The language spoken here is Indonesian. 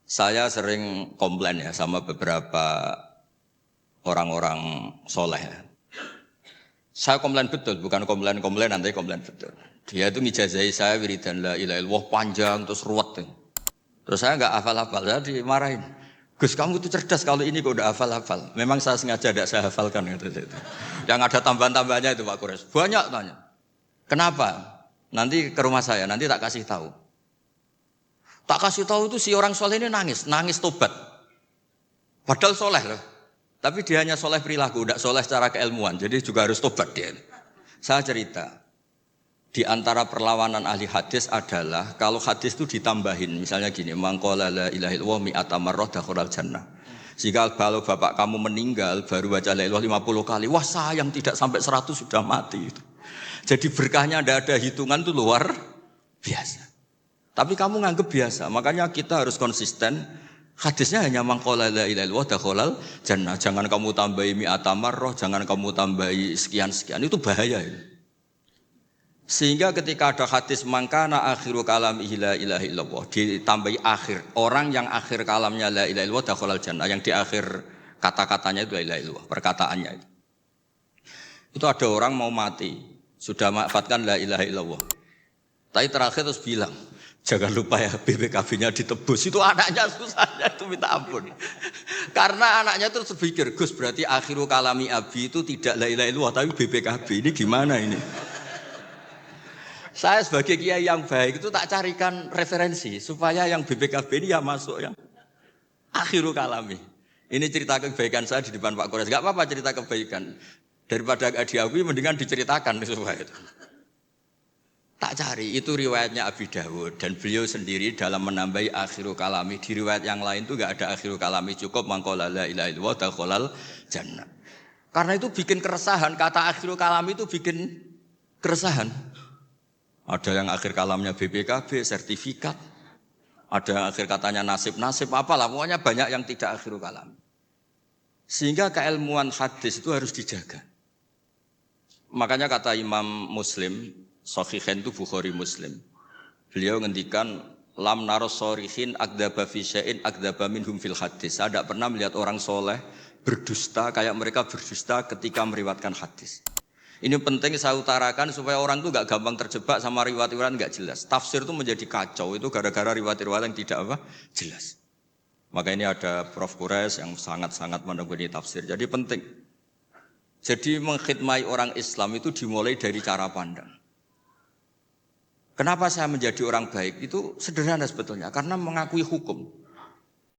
Saya sering komplain ya sama beberapa orang-orang soleh ya. Saya komplain betul, bukan komplain nanti komplain betul. Dia itu ngijazahi saya wiridan la ilaha illallah panjang terus ruwet. Terus saya nggak hafal-hafal, saya dimarahin. Gus kamu itu cerdas kalau ini kok udah hafal-hafal. Memang saya sengaja tidak saya hafalkan gitu. Yang ada tambahan-tambahannya itu Pak Kures. Banyak tanya. Kenapa? Nanti ke rumah saya, nanti tak kasih tahu. Tak kasih tahu itu si orang soleh ini nangis tobat. Padahal soleh loh. Tapi dia hanya soleh perilaku, tidak soleh secara keilmuan. Jadi juga harus tobat dia. Saya cerita. Di antara perlawanan ahli hadis adalah kalau hadis itu ditambahin. Misalnya gini, mangqala la ilaha illallah mi'ata marrah dakhalal jannah. Jika kalau bapak kamu meninggal baru baca la ilaha 50 kali, wah sayang tidak sampai 100 sudah mati. Jadi berkahnya tidak ada hitungan itu luar biasa. Tapi kamu nganggep biasa, makanya kita harus konsisten. Hadisnya hanya mangqala la ilaha illallah dakhalal jannah. Jangan kamu tambahi mi'ata marrah, jangan kamu tambahi sekian-sekian. Itu bahaya itu. Sehingga ketika ada hadis mangkana akhiru kalamihi la ilaha illallah ditambahi akhir, orang yang akhir kalamnya la ilaha illallah dakhalal jannah, yang di akhir kata-katanya itu la ilaha illallah, perkataannya itu. Itu ada orang mau mati, sudah mafatkan la ilaha illallah. Tapi terakhir terus bilang, jangan lupa ya BPKB-nya ditebus. Itu anaknya susahnya itu minta ampun. Karena anaknya terus berpikir, Gus berarti akhiru kalami abi itu tidak la ilaha illallah tapi BPKB. Ini gimana ini? Saya sebagai kiai yang baik itu tak carikan referensi supaya yang BPKB ini ya masuk yang akhiru kalami. Ini cerita kebaikan saya di depan Pak Kores. Gak apa-apa cerita kebaikan. Daripada gak diakui mendingan diceritakan supaya itu. Tak cari, itu riwayatnya Abi Dawud dan beliau sendiri dalam menambahi akhiru kalami. Di riwayat yang lain itu gak ada akhiru kalami, cukup mangqala la ilaha illallah dakhalal jannah. Karena itu bikin keresahan, kata akhiru kalami itu bikin keresahan. Ada yang akhir kalamnya BPKB, sertifikat. Ada yang akhir katanya nasib-nasib, apalah. Pokoknya banyak yang tidak akhiru kalami. Sehingga keilmuan hadis itu harus dijaga. Makanya kata Imam Muslim, Sahihain itu Bukhari Muslim. Beliau ngendikan lam naros sorihin akdaba fi syai'in akdaba minhum fil hadis. Saya tidak pernah melihat orang soleh berdusta kayak mereka berdusta ketika meriwayatkan hadis. Ini penting saya utarakan supaya orang itu enggak gampang terjebak sama riwayat-riwayat enggak jelas. Tafsir itu menjadi kacau itu gara-gara riwayat-riwayat yang tidak jelas. Maka ini ada Prof. Kures yang sangat-sangat menekuni tafsir. Jadi penting. Jadi mengkhidmati orang Islam itu dimulai dari cara pandang. Kenapa saya menjadi orang baik? Itu sederhana sebetulnya. Karena mengakui hukum.